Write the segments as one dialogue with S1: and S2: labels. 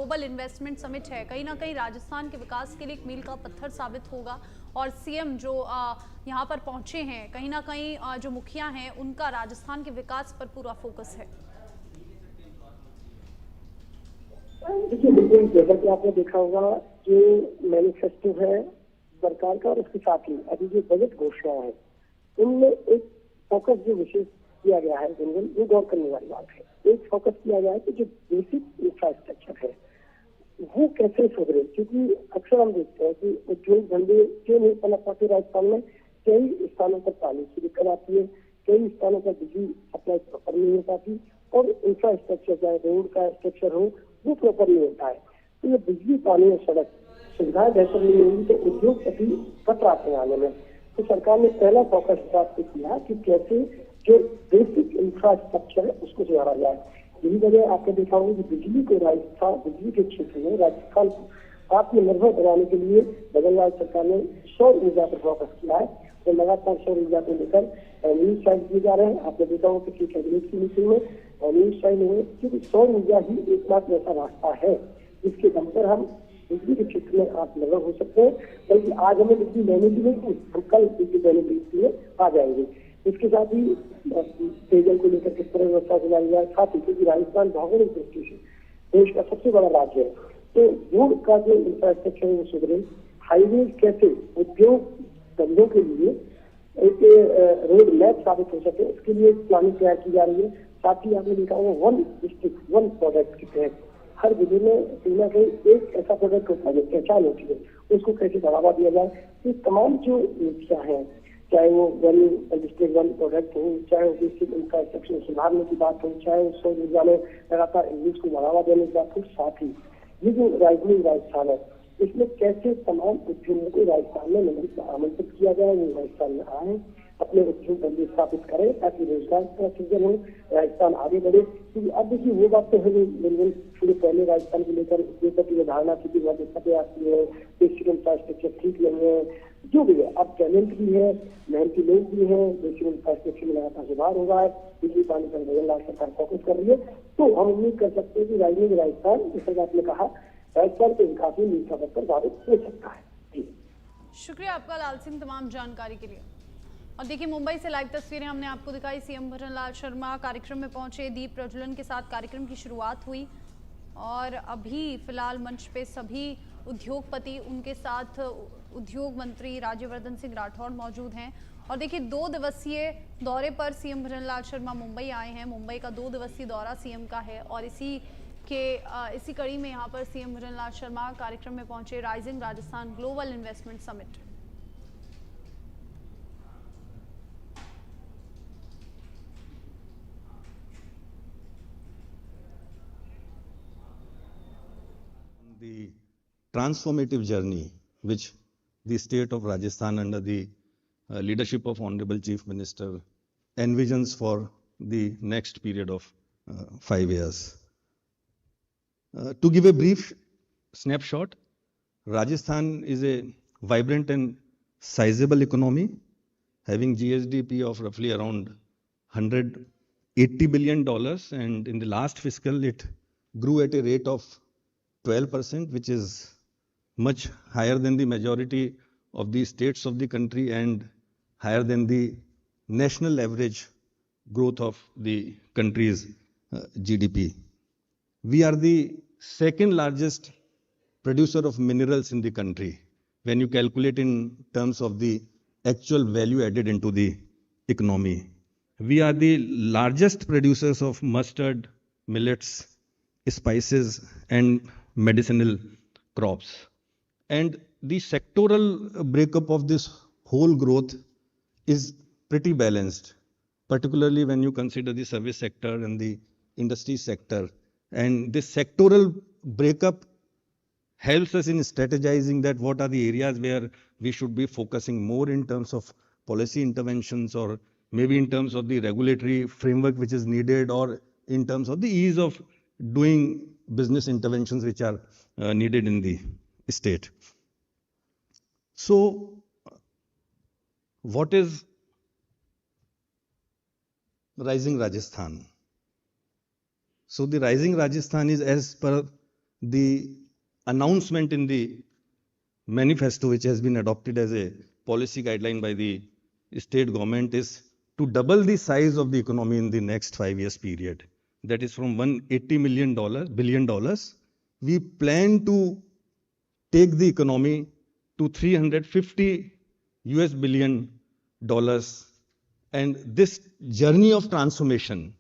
S1: Global investment summit है, कहीं ना कहीं राजस्थान के विकास के लिए एक मील का पत्थर साबित होगा और सीएम जो यहाँ पर पहुंचे हैं, कहीं ना कहीं जो मुखिया हैं उनका राजस्थान के विकास पर पूरा फोकस है।
S2: देखिए बिल्कुल, जैसा कि आपने देखा होगा जो मैनिफेस्टो है सरकार का और उसके साथ ही अभी जो बजट घोषणा है उनमें एक फोकस जो विशेष किया गया है जनरल, वो गौर करने वाली बात है। एक फोकस किया गया है कि जो बेसिक इंफ्रास्ट्रक्चर है वो कैसे सुधरे, क्योंकि अक्सर हम देखते हैं कि उद्योग धंधे क्यों नहीं पनप पाते राजस्थान में। कई स्थानों पर पानी की दिक्कत आती है, कई स्थानों पर बिजली सप्लाई प्रॉपर नहीं हो पाती और इंफ्रास्ट्रक्चर चाहे रोड का स्ट्रक्चर हो वो प्रॉपर नहीं होता है। तो ये बिजली, पानी और सड़क सुविधाएं बेहतर नहीं होंगी तो उद्योगपति कतराते हैं आने में। तो सरकार ने पहला फोकस इस बात पे किया कि कैसे जो बेसिक इंफ्रास्ट्रक्चर है उसको सुधारा जाए। यही वजह आपने देखा होगा कि बिजली को राजस्थान, बिजली के क्षेत्र में राजस्थान को आत्मनिर्भर बनाने के लिए भजनलाल सरकार ने सौर ऊर्जा पर फोकस किया है। तो लगातार सौर ऊर्जा को लेकर न्यूज साइड दिए जा रहे हैं। आपने देखा होगा कि कैबिनेट की मीटिंग में न्यूज साइड हुए, क्योंकि सौर ऊर्जा ही एकमात्र ऐसा रास्ता है जिसके दम पर हम बिजली के क्षेत्र में आत्मनिर्भर हो सकते हैं। बल्कि आज हमें बिजली लेने की नहीं, हम कल बिजली लेने के लिए आ जाएंगे। इसके साथ ही पेयजल को लेकर किस तरह व्यवस्था चलाई जाए, साथ ही क्योंकि राजस्थान भौगोलिक दृष्टि से देश का सबसे बड़ा राज्य है, तो रोड का जो इंफ्रास्ट्रक्चर है वो सुधरे। हाईवे कैसे उद्योग धंधों के लिए एक रोड मैप साबित हो सके, उसके लिए प्लानिंग तैयार की जा रही है। साथ ही आपने देखा होगा वन डिस्ट्रिक्ट वन प्रोडक्ट के तहत हर जिले में कहीं ना कहीं एक ऐसा प्रोडक्ट होता है जो पहचान होती है, उसको कैसे बढ़ावा दिया जाए। तो तमाम जो नीतियां हैं, चाहे वो वन डिस्ट्रिक्ट वन प्रोडक्ट हो, चाहे वो बेसिक इंफ्रास्ट्रक्चर सुधारने की बात हो, चाहे उस सौर ऊर्जा में लगातार इंग्लिश को बढ़ावा देने की बात हो, साथ ही ये जो राजधानी राजस्थान है इसमें कैसे तमाम उद्योगों को राजस्थान में आमंत्रित किया जाए, वो राजस्थान में आए, अपने उद्योग धंधे स्थापित करें ताकि रोजगार का सृजन हो, राजस्थान आगे बढ़े। क्योंकि अब देखिए वो बात तो है बिल्कुल, थोड़े पहले राजस्थान को लेकर उद्योगपति की धारणा थी कि वह दिक्कतें आती है, बेसिक इंफ्रास्ट्रक्चर ठीक नहीं है, जो भी है। अब टैलेंट भी है, मेहनती लोग भी हैं, बेसिक इंफ्रास्ट्रक्चर में लगातार सुधार हो रहा है, बिजली पानी पर भजनलाल सरकार फोकस कर रही है। तो हम उम्मीद कर सकते हैं कि राजस्थान, जैसा आपने कहा, राजस्थान के विकास में मील का पत्थर साबित हो सकता है। जी
S1: शुक्रिया आपका लाल सिंह तमाम जानकारी के लिए। और देखिए मुंबई से लाइव तस्वीरें हमने आपको दिखाई। सीएम भजनलाल शर्मा कार्यक्रम में पहुंचे, दीप प्रज्वलन के साथ कार्यक्रम की शुरुआत हुई और अभी फिलहाल मंच पे सभी उद्योगपति, उनके साथ उद्योग मंत्री राज्यवर्धन सिंह राठौड़ मौजूद हैं। और देखिए 2 दिवसीय दौरे पर सीएम भजनलाल शर्मा मुंबई आए हैं। मुंबई का 2 दिवसीय दौरा सीएम का है और इसी कड़ी में यहाँ पर सीएम भजनलाल शर्मा कार्यक्रम में पहुंचे। Rising Rajasthan global investment summit
S3: the transformative journey which the state of Rajasthan under the leadership of Honorable Chief Minister envisions for the next period of 5 years. To give a brief snapshot, Rajasthan is a vibrant and sizable economy having GSDP of roughly around $180 billion, and in the last fiscal it grew at a rate of 12%, which is much higher than the majority of the states of the country and higher than the national average growth of the country's GDP. We are the second largest producer of minerals in the country when you calculate in terms of the actual value added into the economy. We are the largest producers of mustard, millets, spices and medicinal crops. And the sectoral breakup of this whole growth is pretty balanced, particularly when you consider the service sector and the industry sector. And this sectoral breakup helps us in strategizing that what are the areas where we should be focusing more in terms of policy interventions, or maybe in terms of the regulatory framework which is needed, or in terms of the ease of doing business interventions which are needed in the state. So, what is Rising Rajasthan? So, the Rising Rajasthan is as per the announcement in the manifesto, which has been adopted as a policy guideline by the state government, is to double the size of the economy in the next 5 years period. That is from $180 billion. We plan to take the economy to 350 US billion dollars. And this journey of transformation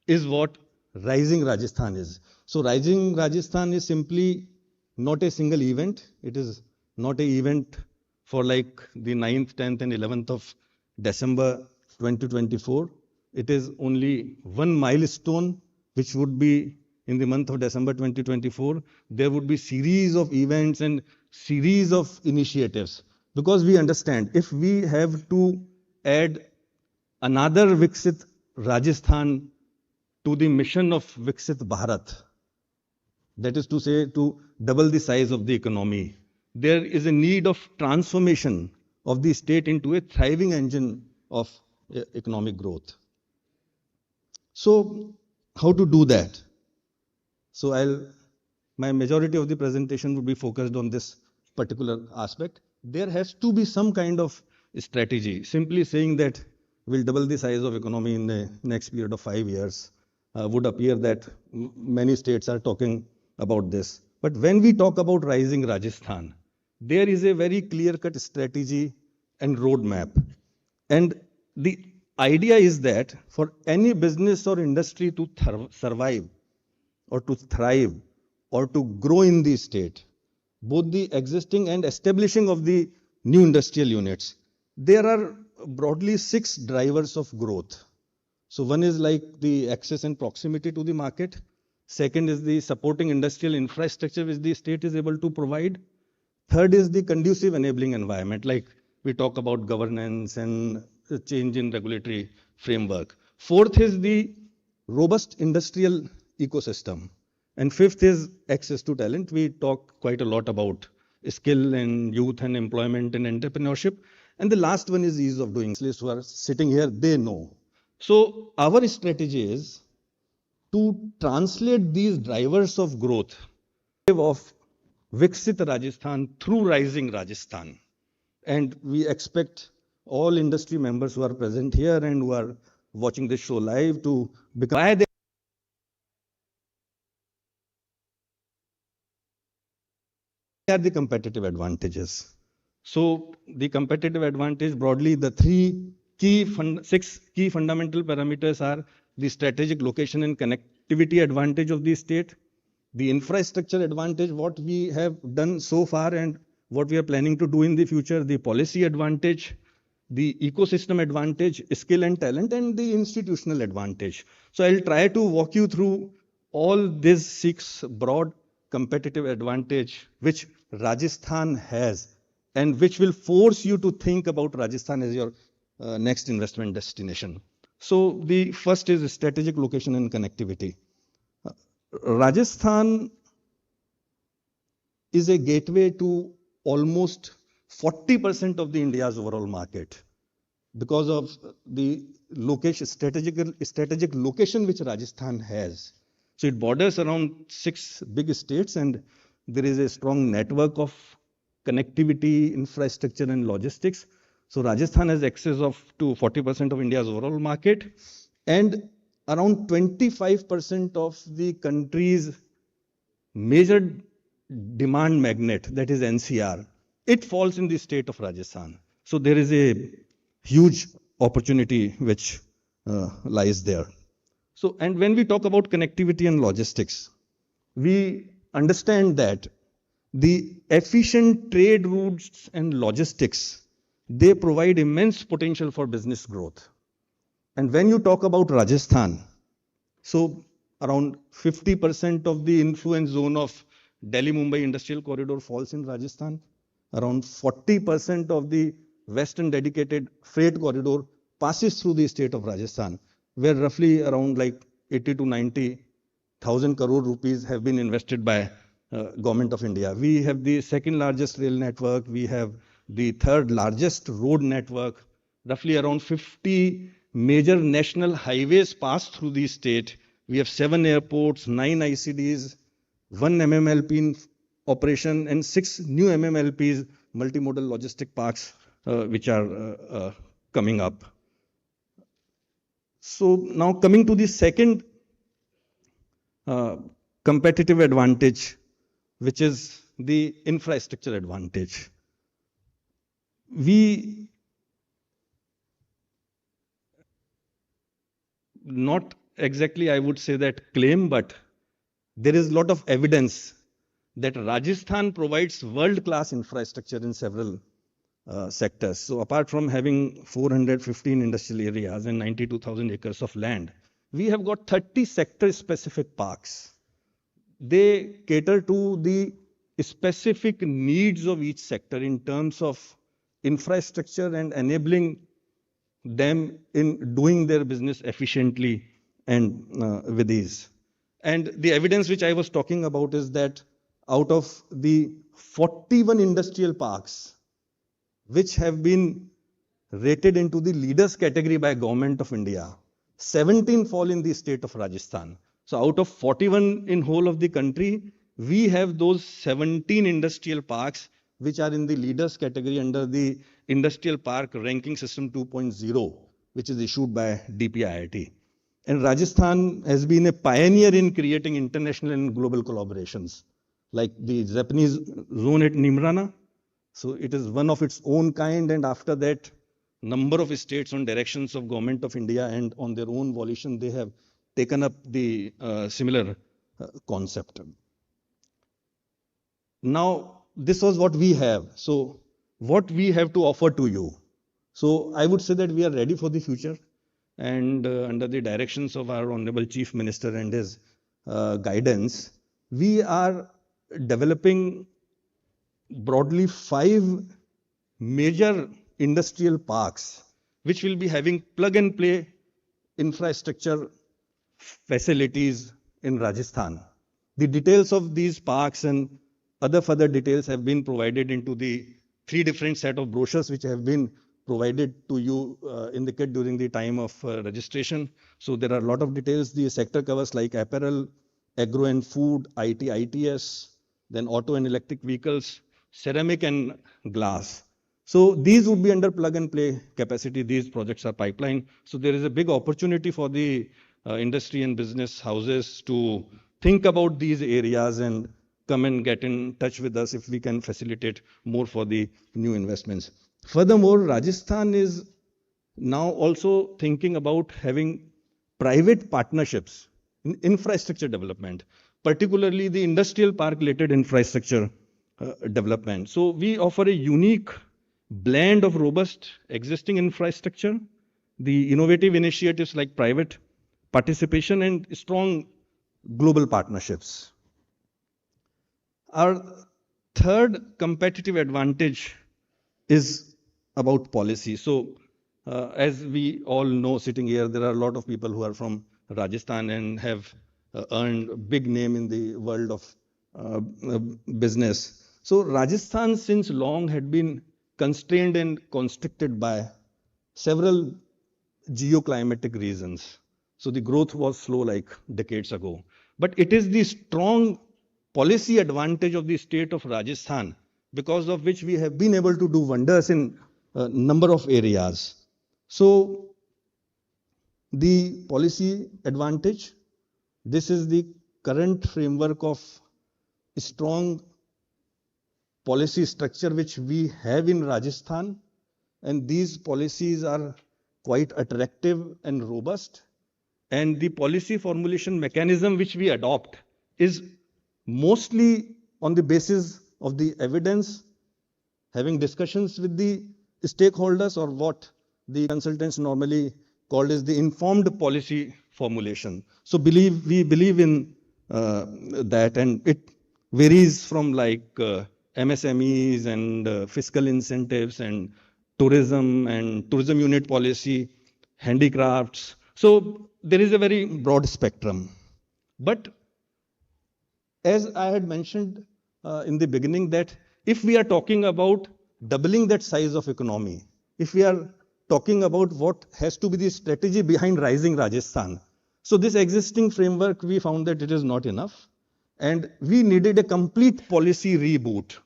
S3: is what Rising Rajasthan is. So Rising Rajasthan is simply not a single event. It is not an event for like the 9th, 10th and 11th of December 2024. It is only one milestone which would be in the month of December 2024. There would be series of events and series of initiatives, because we understand if we have to add another Viksit Rajasthan to the mission of Viksit Bharat, that is to say, to double the size of the economy, there is a need of transformation of the state into a thriving engine of economic growth. So, how to do that? So, my majority of the presentation would be focused on this particular aspect. There has to be some kind of strategy. Simply saying that we'll double the size of economy in the next period of 5 years would appear that many states are talking about this. But when we talk about Rising Rajasthan, there is a very clear-cut strategy and roadmap. And the idea is that for any business or industry to survive or to thrive or to grow in the state, both the existing and establishing of the new industrial units, there are broadly 6 drivers of growth. So one is like the access and proximity to the market. Second is the supporting industrial infrastructure which the state is able to provide. Third is the conducive enabling environment, like we talk about governance and change in regulatory framework. Fourth is the robust industrial ecosystem. And fifth is access to talent. We talk quite a lot about skill and youth and employment and entrepreneurship. And the last one is ease of doing. Who are sitting here, they know. So our strategy is to translate these drivers of growth of Viksit Rajasthan through Rising Rajasthan. And we expect all industry members who are present here and who are watching this show live to become why they are the competitive advantages. So the competitive advantage, broadly, the 6 key fundamental parameters are the strategic location and connectivity advantage of the state, the infrastructure advantage, what we have done so far and what we are planning to do in the future, the policy advantage, the ecosystem advantage, skill and talent, and the institutional advantage. So I'll try to walk you through all these 6 broad competitive advantage which Rajasthan has and which will force you to think about Rajasthan as your next investment destination. So the first is strategic location and connectivity. Rajasthan is a gateway to almost 40% of the India's overall market because of the location, strategic location which Rajasthan has. So it borders around 6 big states and there is a strong network of connectivity, infrastructure and logistics. So Rajasthan has access to 40% of India's overall market and around 25% of the country's major demand magnet, that is NCR, it falls in the state of Rajasthan. So there is a huge opportunity which lies there. So, and when we talk about connectivity and logistics, we understand that the efficient trade routes and logistics, they provide immense potential for business growth. And when you talk about Rajasthan, so around 50% of the influence zone of Delhi-Mumbai industrial corridor falls in Rajasthan. Around 40% of the western dedicated freight corridor passes through the state of Rajasthan, where roughly around like 80 to 90,000 crore rupees have been invested by Government of India. We have the second largest rail network. We have the third largest road network. Roughly around 50 major national highways pass through the state. We have 7 airports, 9 ICDs, one MMLP in operation, and 6 new MMLPs, multimodal logistic parks, which are coming up. So now coming to the second competitive advantage, which is the infrastructure advantage. We not exactly, I would say that claim, but there is a lot of evidence that Rajasthan provides world-class infrastructure in several sectors. So apart from having 415 industrial areas and 92,000 acres of land, we have got 30 sector-specific parks. They cater to the specific needs of each sector in terms of infrastructure and enabling them in doing their business efficiently and with ease. And the evidence which I was talking about is that out of the 41 industrial parks which have been rated into the leaders category by Government of India, 17 fall in the state of Rajasthan. So out of 41 in whole of the country, we have those 17 industrial parks which are in the leaders category under the Industrial Park Ranking System 2.0, which is issued by DPIIT. And Rajasthan has been a pioneer in creating international and global collaborations, like the Japanese zone at Nimrana. So it is one of its own kind, and after that, number of states on directions of Government of India and on their own volition, they have taken up the similar concept. Now, this was what we have. So what we have to offer to you. So I would say that we are ready for the future, and under the directions of our Honorable Chief Minister and his guidance, we are developing broadly 5 major industrial parks, which will be having plug and play infrastructure facilities in Rajasthan. The details of these parks and other further details have been provided into the 3 different set of brochures which have been provided to you in the kit during the time of registration. So there are a lot of details. The sector covers like apparel, agro and food, IT, ITS, then auto and electric vehicles, ceramic and glass. So these would be under plug and play capacity. These projects are pipeline. So there is a big opportunity for the industry and business houses to think about these areas and come and get in touch with us if we can facilitate more for the new investments. Furthermore, Rajasthan is now also thinking about having private partnerships in infrastructure development, particularly the industrial park related infrastructure development. So we offer a unique blend of robust existing infrastructure, the innovative initiatives like private participation, and strong global partnerships. Our third competitive advantage is about policy. So as we all know, sitting here, there are a lot of people who are from Rajasthan and have earned a big name in the world of business. So Rajasthan since long had been constrained and constricted by several geoclimatic reasons. So the growth was slow like decades ago. But it is the strong policy advantage of the state of Rajasthan, because of which we have been able to do wonders in a number of areas. So the policy advantage, this is the current framework of strong policy structure which we have in Rajasthan, and these policies are quite attractive and robust, and the policy formulation mechanism which we adopt is mostly on the basis of the evidence, having discussions with the stakeholders, or what the consultants normally called as the informed policy formulation. So we believe in that, and it varies from like MSMEs and fiscal incentives and tourism unit policy, handicrafts. So there is a very broad spectrum. But as I had mentioned in the beginning, that if we are talking about doubling that size of economy, if we are talking about what has to be the strategy behind rising Rajasthan, so this existing framework, we found that it is not enough. And we needed a complete policy reboot.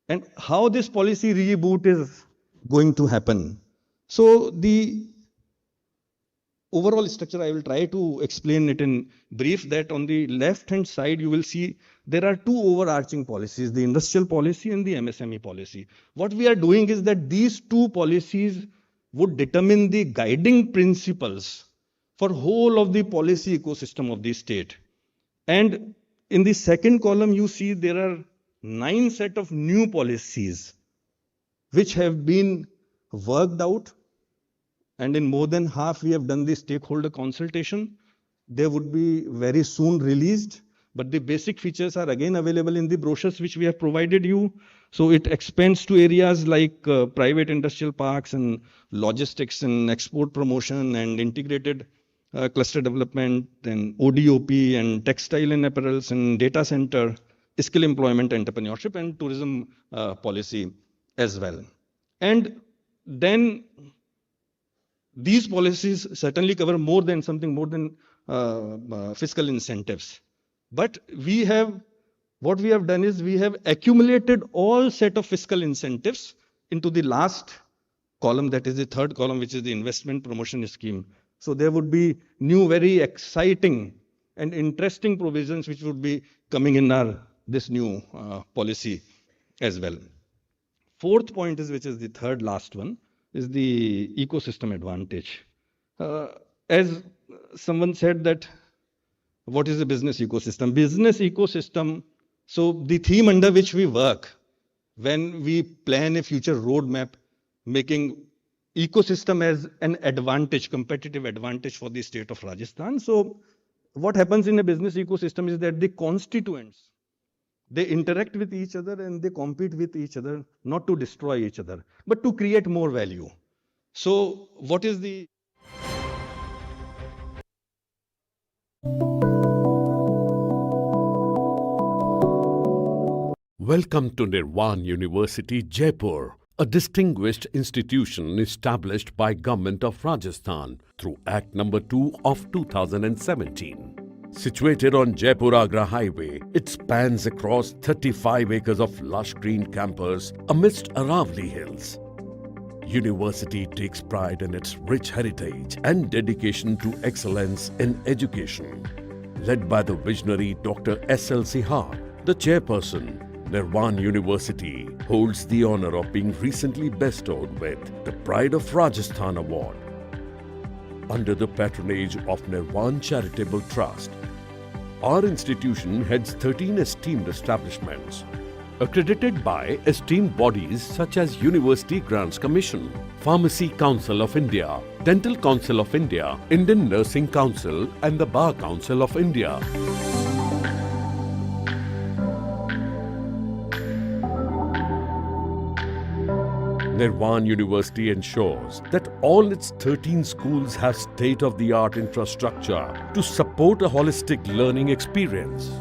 S3: And how this policy reboot is going to happen. So the overall structure, I will try to explain it in brief, that on the left hand side, you will see there are two overarching policies, the industrial policy and the MSME policy. What we are doing is that these two policies would determine the guiding principles for whole of the policy ecosystem of the state. And in the second column, you see there are 9 set of new policies which have been worked out, and in more than half we have done the stakeholder consultation. They would be very soon released, but the basic features are again available in the brochures which we have provided you. So it expands to areas like private industrial parks and logistics and export promotion and integrated cluster development and ODOP and textile and apparels and data center, skill employment, entrepreneurship and tourism policy as well. And then these policies certainly cover more than fiscal incentives. But what we have done is we have accumulated all set of fiscal incentives into the last column, that is the third column, which is the investment promotion scheme. So there would be new, very exciting and interesting provisions which would be coming in this new policy as well. Fourth point is, which is the third last one, is the ecosystem advantage. As someone said that, what is the business ecosystem? Business ecosystem, so the theme under which we work, when we plan a future roadmap, making ecosystem as an advantage, competitive advantage for the state of Rajasthan. So what happens in a business ecosystem is that the constituents, they interact with each other and they compete with each other, not to destroy each other, but to create more value. So what is the...
S4: Welcome to Nirvan University, Jaipur, a distinguished institution established by Government of Rajasthan through Act No. 2 of 2017. Situated on Jaipur-Agra Highway, it spans across 35 acres of lush green campus amidst Aravali Hills. University takes pride in its rich heritage and dedication to excellence in education. Led by the visionary Dr. S.L. Sihar, the chairperson, Nirvan University holds the honor of being recently bestowed with the Pride of Rajasthan Award. Under the patronage of Nirvan Charitable Trust, our institution heads 13 esteemed establishments, accredited by esteemed bodies such as University Grants Commission, Pharmacy Council of India, Dental Council of India, Indian Nursing Council and the Bar Council of India. Nirvan University ensures that all its 13 schools have state-of-the-art infrastructure to support a holistic learning experience.